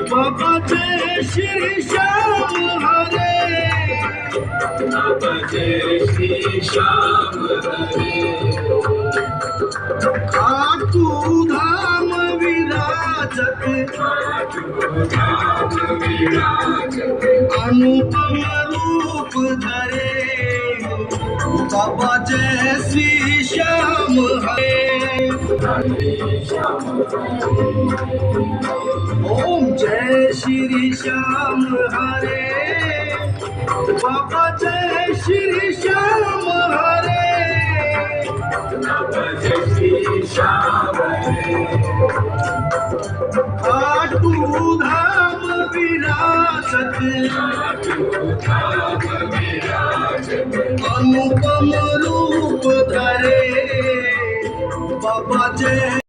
बाबा जय श्री श्याम हरे, बाबा जय श्री श्याम हरे। खाटू धाम विराजत, धाम विराजत, अनुपम रूप धरे, बाबा जय श्री श्याम हरे। ओम जय श्री श्याम हरे, बाबा जय श्री श्याम हरे, बाबा जय श्री श्याम हरे। खाटू धाम विराजत, धाम विराजत, अनुपम रूप धरे, बाबा जय